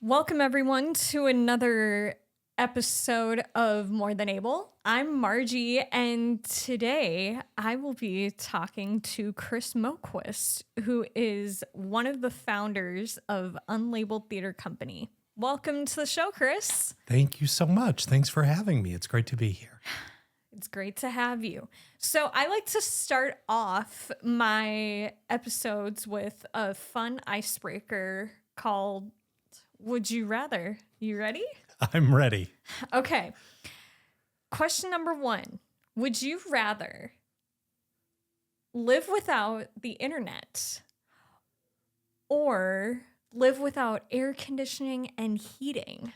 Welcome, everyone, to another episode of More Than Able. I'm Margie, and today I will be talking to Chris Moquist, who is one of the founders of Unlabeled Theatre Company. Welcome to the show, Chris. Thank you so much. Thanks for having me. It's great to be here. It's great to have you. So I like to start off my episodes with a fun icebreaker called Would You Rather? You ready? I'm ready. Okay. Question number 1. Would you rather live without the internet or live without air conditioning and heating?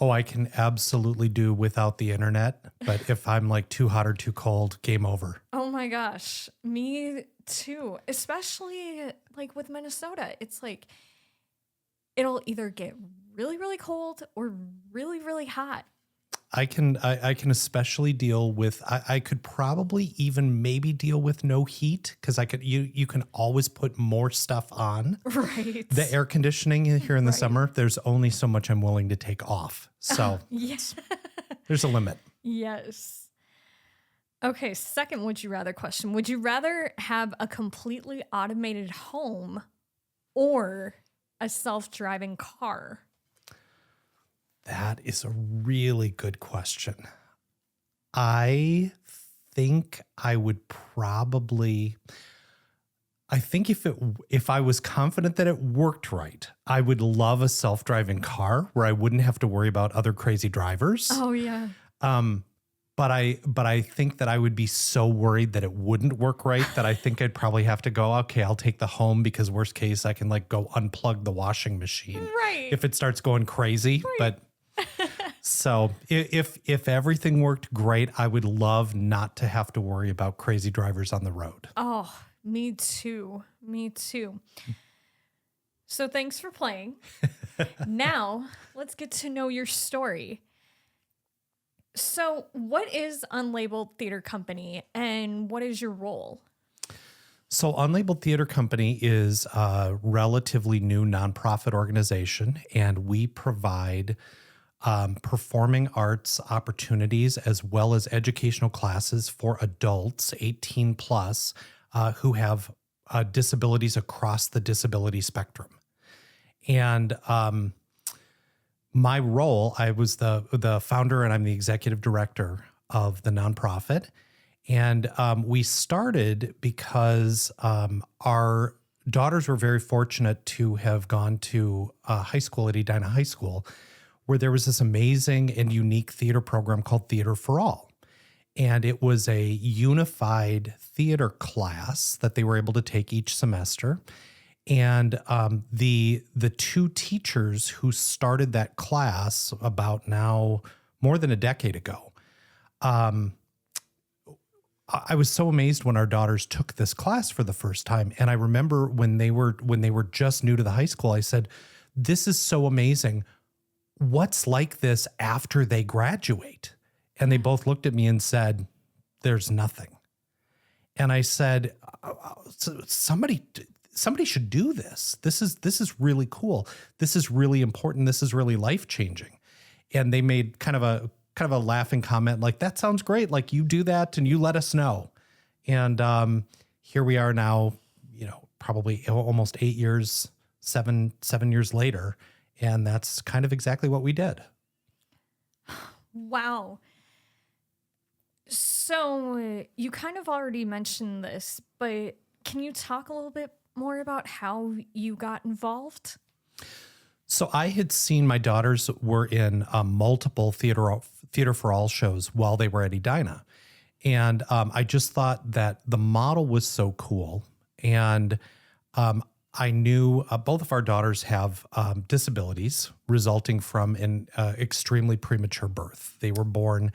Oh, I can absolutely do without the internet, but if I'm like too hot or too cold, game over. Oh my gosh, me too. Especially like with Minnesota. It's like it'll either get really, really cold or really, really hot. I can especially deal with I could probably even maybe deal with no heat because you can always put more stuff on. Right. The air conditioning here in the Right. summer, there's only so much I'm willing to take off. So Yes. there's a limit. Yes. Okay, second would you rather question. Would you rather have a completely automated home or a self-driving car? That is a really good question. I think I would probably if I was confident that it worked right, I would love a self-driving car where I wouldn't have to worry about other crazy drivers. Oh yeah. But I think that I would be so worried that it wouldn't work right that I think I'd probably have to go, okay, I'll take the home because worst case I can like go unplug the washing machine. Right. If it starts going crazy. But so if everything worked great, I would love not to have to worry about crazy drivers on the road. Oh, me too. Me too. So thanks for playing. Now, let's get to know your story. So, what is Unlabeled Theatre Company and what is your role? So Unlabeled Theatre Company is a relatively new nonprofit organization, and we provide performing arts opportunities as well as educational classes for adults 18 plus who have disabilities across the disability spectrum. And my role, I was the founder and I'm the executive director of the nonprofit. And we started because our daughters were very fortunate to have gone to high school at Edina High School, where there was this amazing and unique theater program called Theater for All. And it was a unified theater class that they were able to take each semester. And the two teachers who started that class about now more than a decade ago, I was so amazed when our daughters took this class for the first time. And I remember when they were just new to the high school, I said, "This is so amazing. What's like this after they graduate?" And they both looked at me and said, "There's nothing." And I said, somebody should do this. This is really cool. This is really important. This is really life-changing. And they made kind of a laughing comment like, "That sounds great. Like you do that and you let us know." And here we are now, probably almost 8 years, seven years later. And that's kind of exactly what we did. Wow. So you kind of already mentioned this, but can you talk a little bit more about how you got involved? So I had seen my daughters were in multiple Theater for All shows while they were at Edina. And I just thought that the model was so cool. And I knew both of our daughters have disabilities resulting from an extremely premature birth. They were born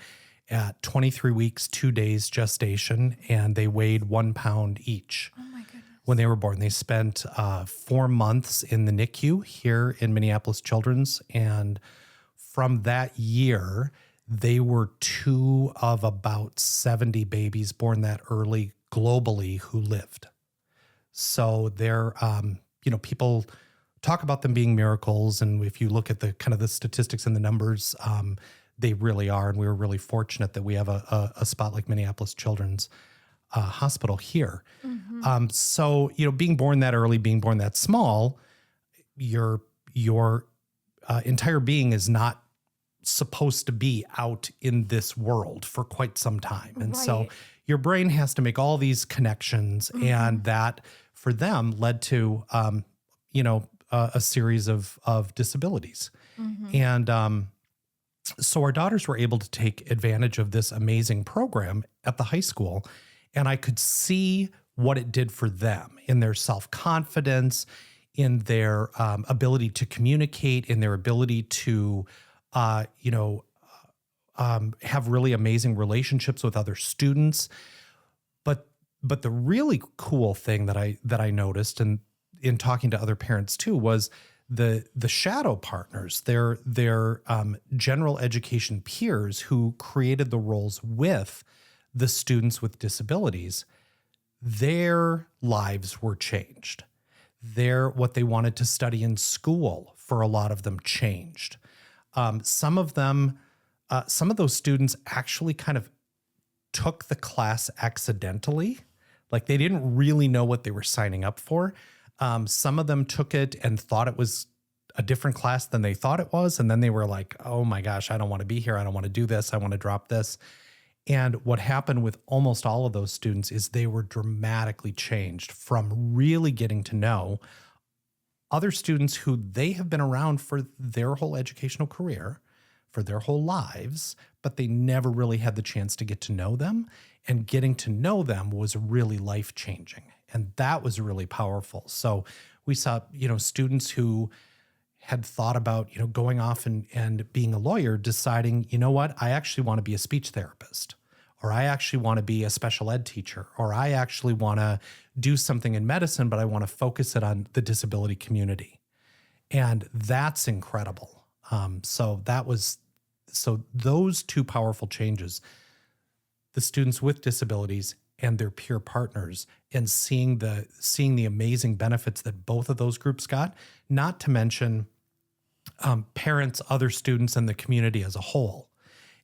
at 23 weeks, 2 days gestation, and they weighed 1 pound each. Oh my goodness. When they were born, they spent 4 months in the NICU here in Minneapolis Children's. And from that year, they were 2 of about 70 babies born that early globally who lived. So they're, people talk about them being miracles. And if you look at the kind of the statistics and the numbers, they really are. And we were really fortunate that we have a spot like Minneapolis Children's Hospital here. So, being born that early, being born that small, your entire being is not supposed to be out in this world for quite some time. And so your brain has to make all these connections, and that for them led to, a series of disabilities. And so our daughters were able to take advantage of this amazing program at the high school, and I could see what it did for them in their self-confidence, in their ability to communicate, in their ability to have really amazing relationships with other students. But the really cool thing that I noticed, and in talking to other parents too, was the shadow partners, their general education peers who created the roles with the students with disabilities. Their lives were changed. What they wanted to study in school, for a lot of them, changed. Some of those students actually kind of took the class accidentally. Like, they didn't really know what they were signing up for. Some of them took it and thought it was a different class than they thought it was. And then they were like, oh my gosh, I don't want to be here. I don't want to do this. I want to drop this. And what happened with almost all of those students is they were dramatically changed from really getting to know other students who they have been around for their whole educational career, for their whole lives, but they never really had the chance to get to know them. And getting to know them was really life-changing. And that was really powerful. So we saw, students who had thought about, going off and being a lawyer, deciding, you know what, I actually want to be a speech therapist, or I actually want to be a special ed teacher, or I actually want to do something in medicine, but I want to focus it on the disability community. And that's incredible. So those two powerful changes, the students with disabilities and their peer partners, and seeing the amazing benefits that both of those groups got, not to mention parents, other students, and the community as a whole.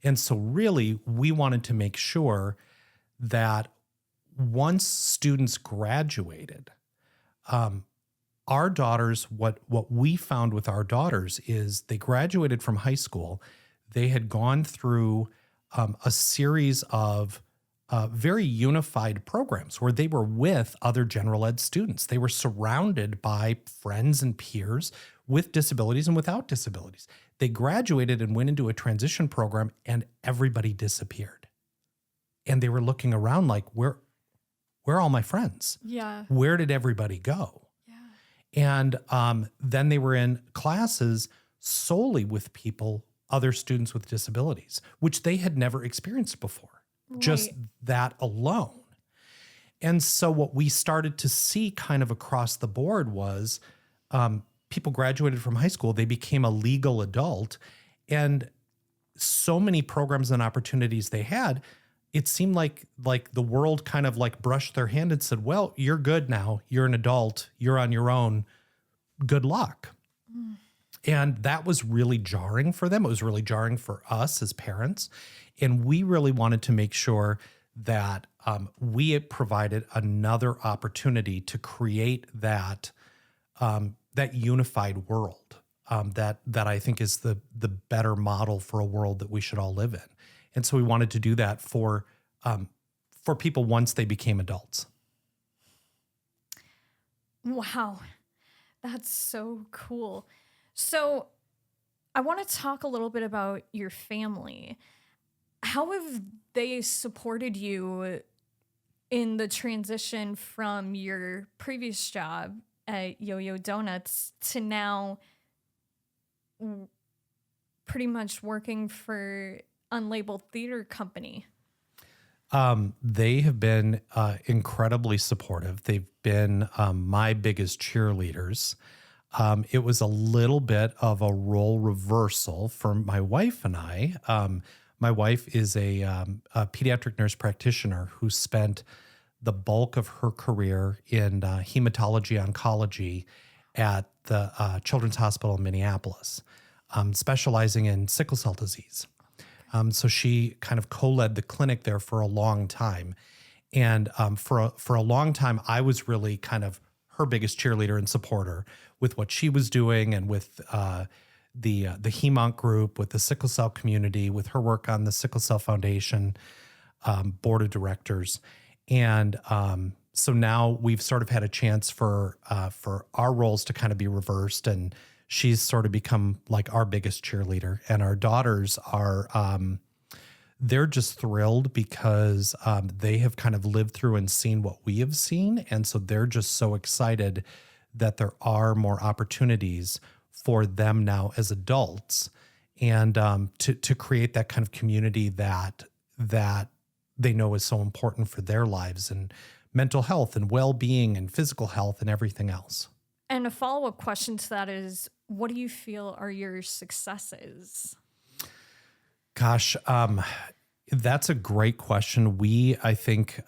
And so really, we wanted to make sure that once students graduated, our daughters, what we found with our daughters is they graduated from high school. They had gone through a series of very unified programs where they were with other general ed students. They were surrounded by friends and peers with disabilities and without disabilities. They graduated and went into a transition program, and everybody disappeared. And they were looking around like, where are all my friends? Yeah. Where did everybody go? Yeah. And then they were in classes solely with other students with disabilities, which they had never experienced before. Right. Just that alone. And so what we started to see kind of across the board was people graduated from high school, they became a legal adult, and so many programs and opportunities they had, it seemed like the world kind of like brushed their hand and said, well, you're good now. You're an adult. You're on your own. Good luck. And that was really jarring for them. It was really jarring for us as parents. And we really wanted to make sure that we had provided another opportunity to create that unified world that I think is the better model for a world that we should all live in. And so we wanted to do that for people once they became adults. Wow, that's so cool. So I want to talk a little bit about your family. How have they supported you in the transition from your previous job at Yo-Yo Donuts to now pretty much working for Unlabeled Theatre Company? They have been incredibly supportive. They've been my biggest cheerleaders. It was a little bit of a role reversal for my wife and I. My wife is a pediatric nurse practitioner who spent the bulk of her career in hematology oncology at the Children's Hospital in Minneapolis, specializing in sickle cell disease. So she kind of co-led the clinic there for a long time. And for a long time, I was really kind of her biggest cheerleader and supporter with what she was doing and with the HEMONC group, with the sickle cell community, with her work on the Sickle Cell Foundation board of directors. And so now we've sort of had a chance for our roles to kind of be reversed, and she's sort of become like our biggest cheerleader. And our daughters are, they're just thrilled because they have kind of lived through and seen what we have seen. And so they're just so excited that there are more opportunities for them now as adults, and to create that kind of community that they know is so important for their lives and mental health and well-being and physical health and everything else. And a follow-up question to that is, what do you feel are your successes? Gosh, that's a great question. I think,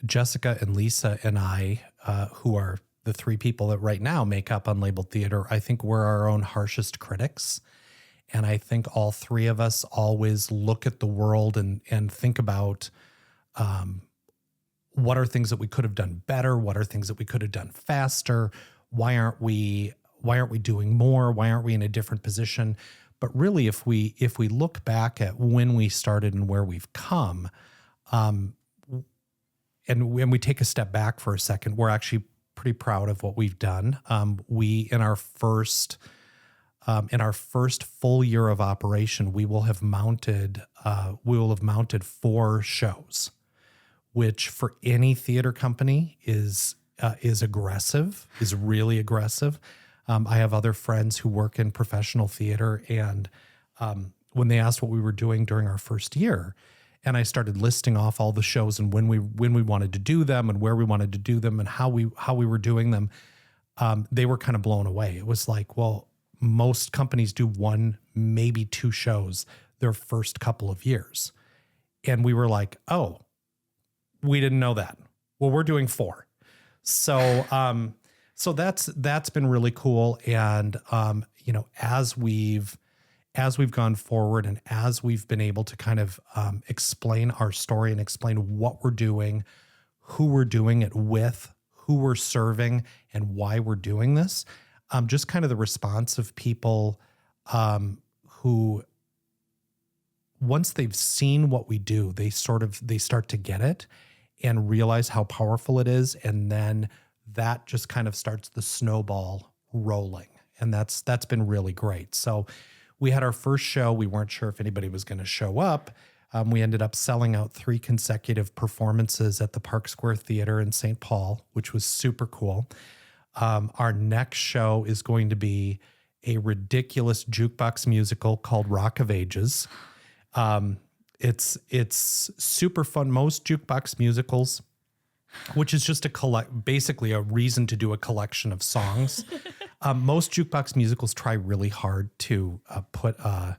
Jessica and Lisa and I, who are the three people that right now make up Unlabeled Theater, I think we're our own harshest critics. And I think all three of us always look at the world and think about what are things that we could have done better? What are things that we could have done faster? Why aren't we doing more? Why aren't we in a different position? But really, if we look back at when we started and where we've come, and when we take a step back for a second, we're actually pretty proud of what we've done. We in our first full year of operation, we will have mounted 4 shows, which for any theater company is aggressive, is really aggressive. I have other friends who work in professional theater, and when they asked what we were doing during our first year, and I started listing off all the shows and when we wanted to do them and where we wanted to do them and how we were doing them, they were kind of blown away. It was like, well, most companies do 1, maybe 2 shows their first couple of years. And we were like, oh, we didn't know that. Well, we're doing 4. So, so that's been really cool. And, as we've gone forward and as we've been able to kind of explain our story and explain what we're doing, who we're doing it with, who we're serving, and why we're doing this, just kind of the response of people who, once they've seen what we do, they start to get it and realize how powerful it is. And then that just kind of starts the snowball rolling. And that's been really great. So we had our first show. We weren't sure if anybody was going to show up. We ended up selling out 3 consecutive performances at the Park Square Theater in St. Paul, which was super cool. Our next show is going to be a ridiculous jukebox musical called Rock of Ages. It's super fun. Most jukebox musicals, which is just basically a reason to do a collection of songs. Most jukebox musicals try really hard to put a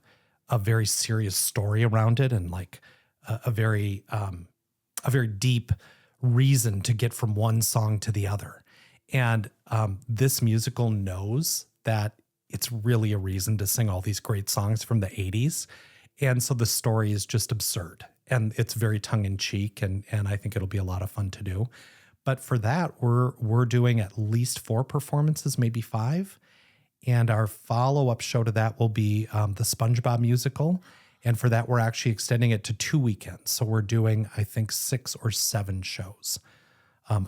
very serious story around it and like a very deep reason to get from one song to the other. And this musical knows that it's really a reason to sing all these great songs from the 80s. And so the story is just absurd. And it's very tongue-in-cheek, and I think it'll be a lot of fun to do. But for that, we're doing at least 4 performances, maybe 5. And our follow-up show to that will be the SpongeBob musical. And for that, we're actually extending it to 2 weekends. So we're doing, I think, 6 or 7 shows,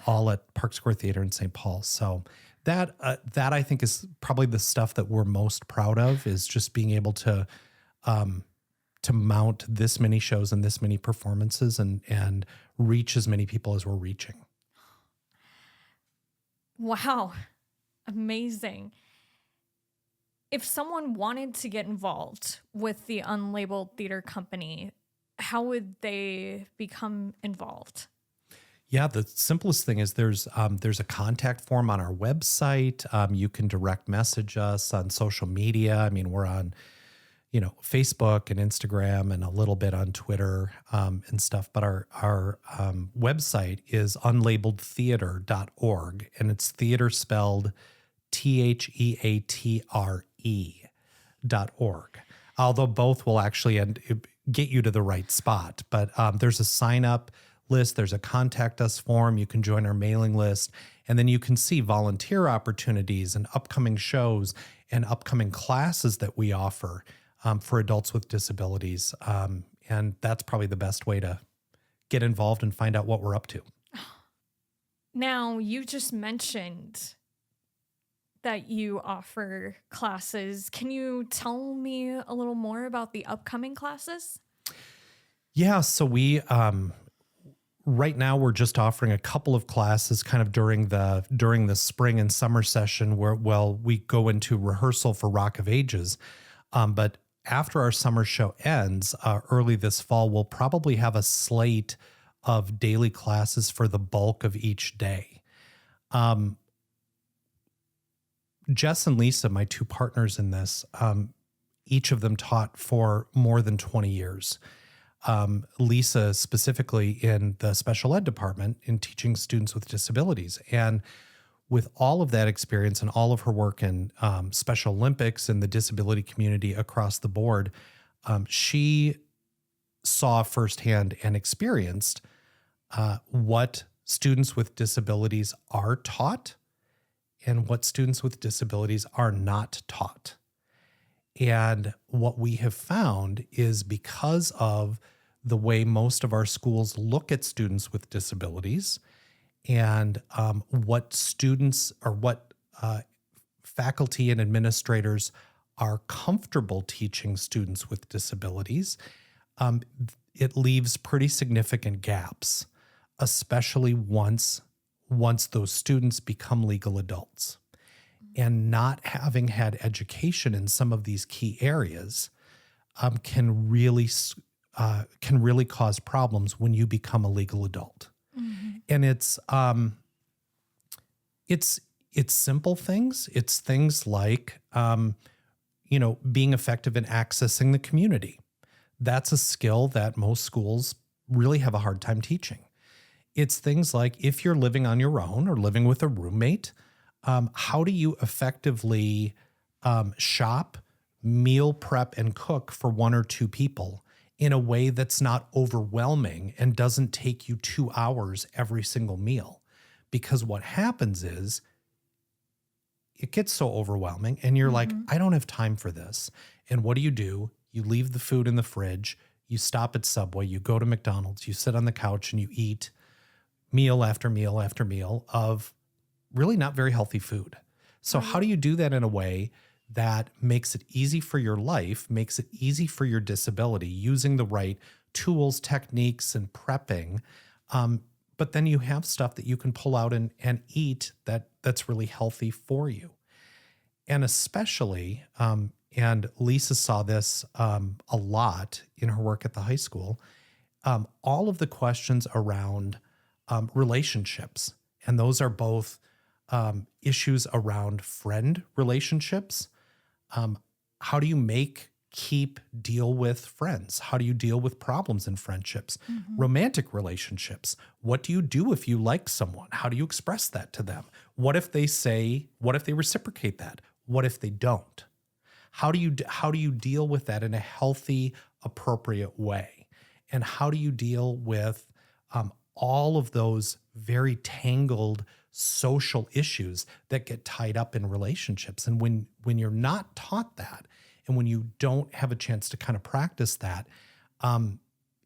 all at Park Square Theater in St. Paul. So that I think is probably the stuff that we're most proud of, is just being able to mount this many shows and this many performances and reach as many people as we're reaching. Wow. Amazing. If someone wanted to get involved with the Unlabeled Theatre Company, how would they become involved? Yeah, the simplest thing is there's a contact form on our website. You can direct message us on social media. I mean, we're on Facebook and Instagram and a little bit on Twitter and stuff. But our website is unlabeledtheatre.org, and it's theater spelled theatre.org. Although both will actually get you to the right spot. But there's a sign up list. There's a contact us form. You can join our mailing list, and then you can see volunteer opportunities and upcoming shows and upcoming classes that we offer for adults with disabilities. And that's probably the best way to get involved and find out what we're up to. Now, you just mentioned that you offer classes. Can you tell me a little more about the upcoming classes? Yeah, so we right now we're just offering a couple of classes kind of during the spring and summer session where we go into rehearsal for Rock of Ages. But after our summer show ends early this fall, we'll probably have a slate of daily classes for the bulk of each day. Jess and Lisa, my two partners in this, each of them taught for more than 20 years. Lisa specifically in the special ed department in teaching students with disabilities. And with all of that experience and all of her work in Special Olympics and the disability community across the board, she saw firsthand and experienced what students with disabilities are taught and what students with disabilities are not taught. And what we have found is because of the way most of our schools look at students with disabilities and what students or what faculty and administrators are comfortable teaching students with disabilities, it leaves pretty significant gaps, especially once those students become legal adults. And not having had education in some of these key areas can really cause problems when you become a legal adult. Mm-hmm. And it's simple things. It's things like being effective in accessing the community. That's a skill that most schools really have a hard time teaching. It's things like if you're living on your own or living with a roommate, how do you effectively shop, meal prep, and cook for one or two people in a way that's not overwhelming and doesn't take you 2 hours every single meal? Because what happens is it gets so overwhelming and you're like, I don't have time for this. And what do? You leave the food in the fridge, you stop at Subway, you go to McDonald's, you sit on the couch and you eat meal after meal after meal of really not very healthy food. So how do you do that in a way that makes it easy for your life, makes it easy for your disability, using the right tools, techniques, and prepping, but then you have stuff that you can pull out and eat that's really healthy for you. And especially, and Lisa saw this a lot in her work at the high school, all of the questions around relationships. And those are both issues around friend relationships. How do you deal with friends? How do you deal with problems in friendships? Mm-hmm. Romantic relationships. What do you do if you like someone? How do you express that to them? What if they reciprocate that? What if they don't? How do you deal with that in a healthy, appropriate way? And how do you deal with all of those very tangled social issues that get tied up in relationships? And when you're not taught that, and when you don't have a chance to kind of practice that,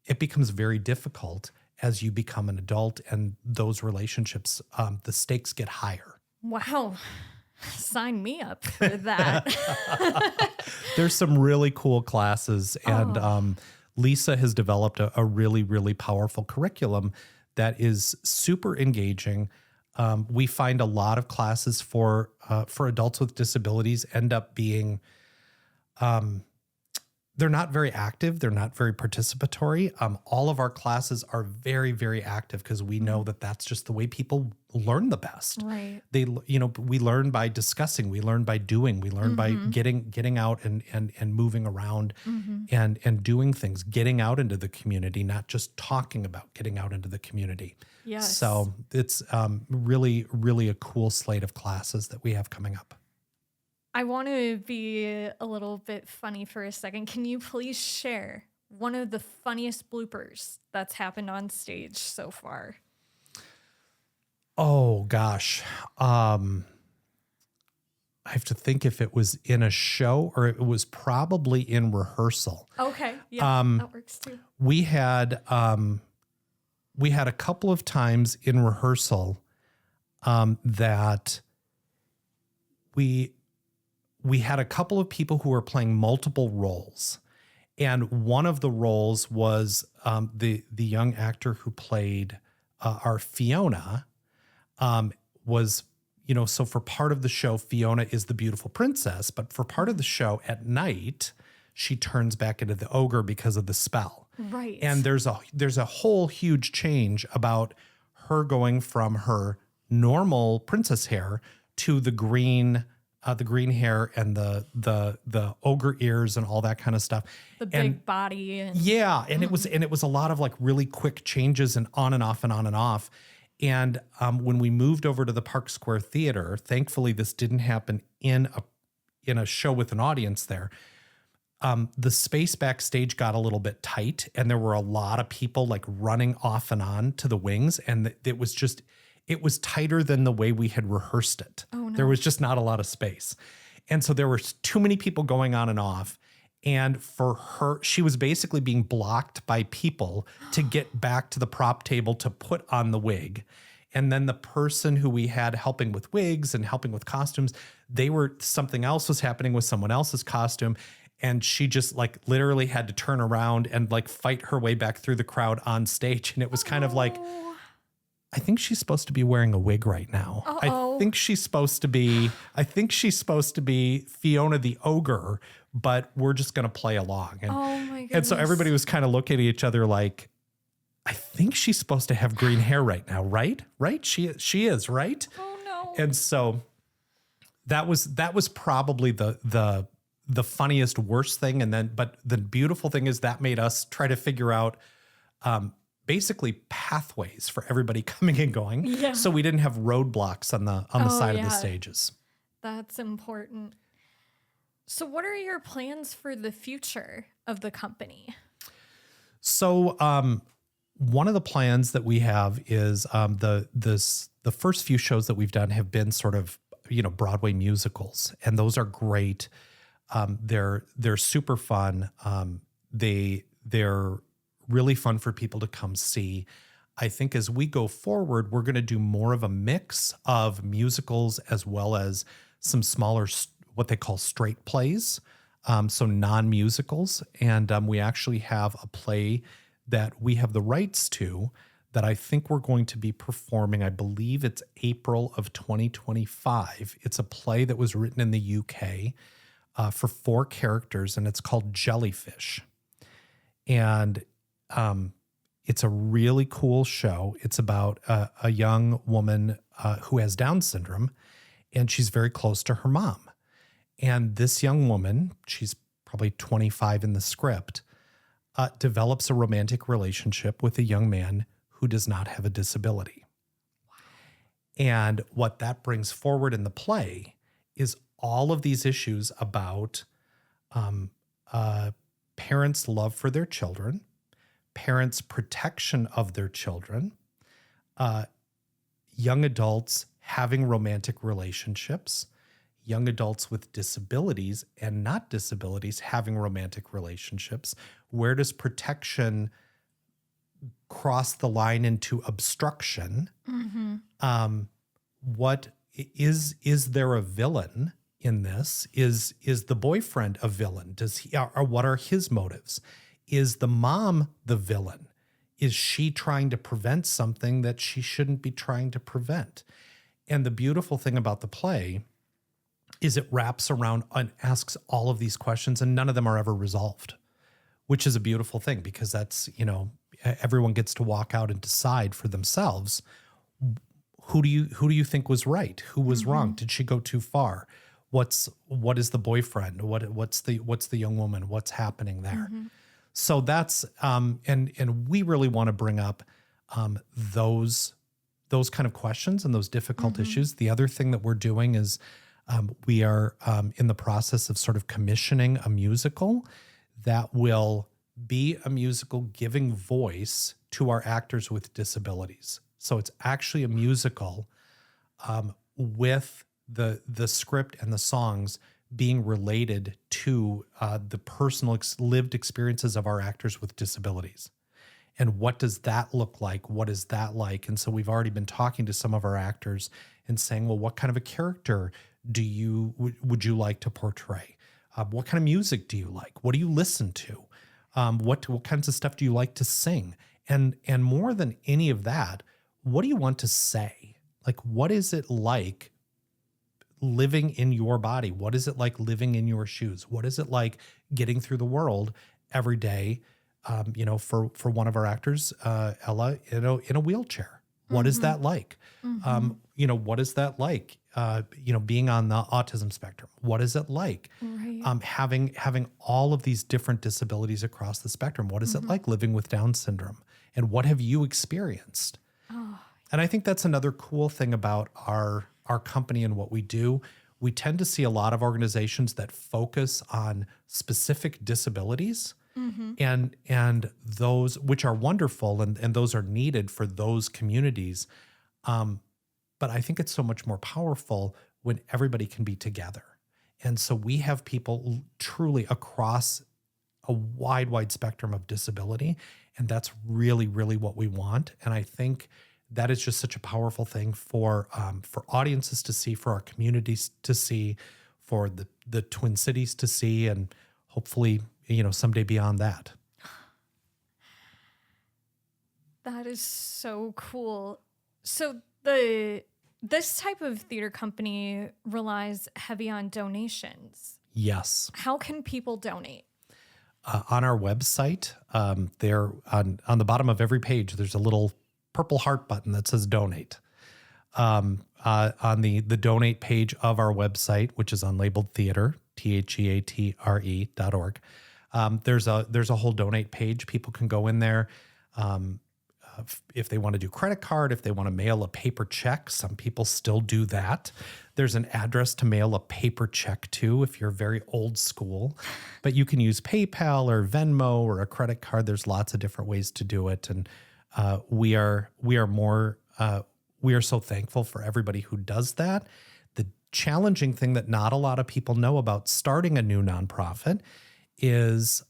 it becomes very difficult as you become an adult, and those relationships, the stakes get higher. Wow. Sign me up for that. There's some really cool classes, and Lisa has developed a really, really powerful curriculum that is super engaging. We find a lot of classes for adults with disabilities end up being they're not very active. They're not very participatory. All of our classes are very, very active because we know that that's just the way people learn the best. Right. We learn by discussing, we learn by doing, we learn by getting out and moving around and doing things, getting out into the community, not just talking about getting out into the community. Yes. So it's really, really a cool slate of classes that we have coming up. I want to be a little bit funny for a second. Can you please share one of the funniest bloopers that's happened on stage so far? Oh, gosh. I have to think if it was in a show or it was probably in rehearsal. Okay. Yeah, that works too. We had a couple of times in rehearsal that we had a couple of people who were playing multiple roles. And one of the roles was the young actor who played our Fiona was, so for part of the show, Fiona is the beautiful princess, but for part of the show at night, she turns back into the ogre because of the spell. Right. And there's a whole huge change about her going from her normal princess hair to the green hair and the ogre ears and all that kind of stuff. The big body. And it was a lot of like really quick changes and on and off and on and off. And when we moved over to the Park Square Theater, thankfully this didn't happen in a show with an audience there. The space backstage got a little bit tight and there were a lot of people like running off and on to the wings. And it was tighter than the way we had rehearsed it. Oh, no. There was just not a lot of space. And so there were too many people going on and off. And for her, she was basically being blocked by people to get back to the prop table to put on the wig. And then the person who we had helping with wigs and helping with costumes, something else was happening with someone else's costume. And she just like literally had to turn around and like fight her way back through the crowd on stage. And it was kind of like, I think she's supposed to be wearing a wig right now. I think she's supposed to be Fiona the ogre, but we're just going to play along. And, oh my goodness. And so everybody was kind of looking at each other like, I think she's supposed to have green hair right now, right? Right? She is, right? Oh no. And so that was probably the funniest, worst thing. And then, but the beautiful thing is that made us try to figure out, basically pathways for everybody coming and going. Yeah. So we didn't have roadblocks on the side of the stages. That's important. So what are your plans for the future of the company? So one of the plans that we have is the first few shows that we've done have been sort of, Broadway musicals, and those are great. They're super fun. They're really fun for people to come see. I think as we go forward, we're going to do more of a mix of musicals as well as some smaller, what they call straight plays, so non-musicals. And we actually have a play that we have the rights to that I think we're going to be performing. I believe it's April of 2025. It's a play that was written in the UK for 4 characters, and it's called Jellyfish. And it's a really cool show. It's about a young woman who has Down syndrome, and she's very close to her mom. And this young woman, she's probably 25 in the script, develops a romantic relationship with a young man who does not have a disability. Wow. And what that brings forward in the play is all of these issues about parents' love for their children, parents' protection of their children, young adults having romantic relationships, young adults with disabilities and not disabilities having romantic relationships. Where does protection cross the line into obstruction? Mm-hmm. What is there a villain in this? Is the boyfriend a villain? Does he, or what are his motives? Is the mom the villain? Is she trying to prevent something that she shouldn't be trying to prevent? And the beautiful thing about the play is it wraps around and asks all of these questions, and none of them are ever resolved. which is a beautiful thing because that's, everyone gets to walk out and decide for themselves. Who do you think was right? Who was wrong? Did she go too far? What is the boyfriend? What's the young woman? What's happening there? So that's and we really want to bring up those kind of questions and those difficult issues. The other thing that we're doing is we are in the process of sort of commissioning a musical that will be a musical giving voice to our actors with disabilities. So it's actually a musical with the script and the songs being related to the personal lived experiences of our actors with disabilities. And what does that look like? What is that like? And so we've already been talking to some of our actors and saying, well, what kind of a character would you like to portray? What kind of music do you like? What do you listen to? What kinds of stuff do you like to sing? And more than any of that, what do you want to say? Like, what is it like living in your body? What is it like living in your shoes? What is it like getting through the world every day? For one of our actors, Ella, in a wheelchair. What is that like? What is that like? Being on the autism spectrum. What is it like? Right. Having all of these different disabilities across the spectrum. What is it like living with Down syndrome? And what have you experienced? Oh. And I think that's another cool thing about our company and what we do. We tend to see a lot of organizations that focus on specific disabilities. And those, which are wonderful, and those are needed for those communities. But I think it's so much more powerful when everybody can be together. And so we have people truly across a wide spectrum of disability. And that's really, really what we want. And I think that is just such a powerful thing for audiences to see, for our communities to see, for the Twin Cities to see, and hopefully, someday beyond that. That is so cool. So this type of theater company relies heavy on donations. Yes. How can people donate? On our website, there on the bottom of every page, there's a little purple heart button that says donate. On the donate page of our website, which is Unlabeled Theater, theatre.org. There's a whole donate page. People can go in there. If they want to do credit card, if they want to mail a paper check, some people still do that. There's an address to mail a paper check to if you're very old school, but you can use PayPal or Venmo or a credit card. There's lots of different ways to do it. And we are so thankful for everybody who does that. The challenging thing that not a lot of people know about starting a new nonprofit is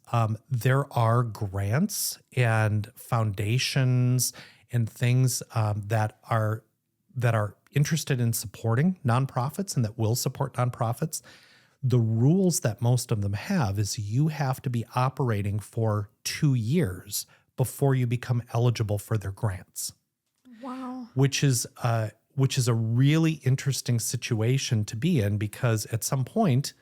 there are grants and foundations and things that are interested in supporting nonprofits and that will support nonprofits. The rules that most of them have is you have to be operating for 2 years before you become eligible for their grants. Wow. Which is a really interesting situation to be in, because at some point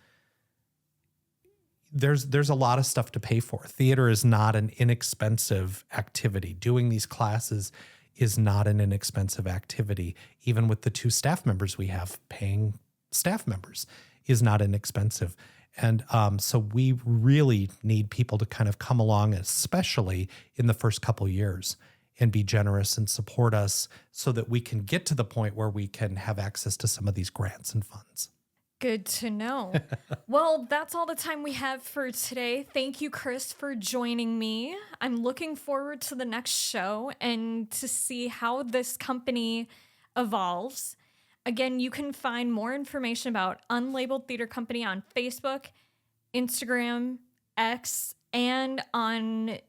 there's a lot of stuff to pay for. Theater is not an inexpensive activity. Doing these classes is not an inexpensive activity. Even with the 2 staff members we have, paying staff members is not inexpensive. And so we really need people to kind of come along, especially in the first couple years, and be generous and support us so that we can get to the point where we can have access to some of these grants and funds. Good to know. Well, that's all the time we have for today. Thank you, Chris, for joining me. I'm looking forward to the next show and to see how this company evolves. Again, you can find more information about Unlabeled Theatre Company on Facebook, Instagram, X, and on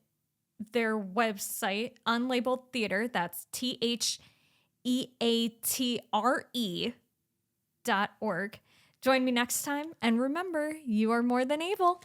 their website, Unlabeled Theatre. That's Theatre.org. Join me next time, and remember, you are more than able.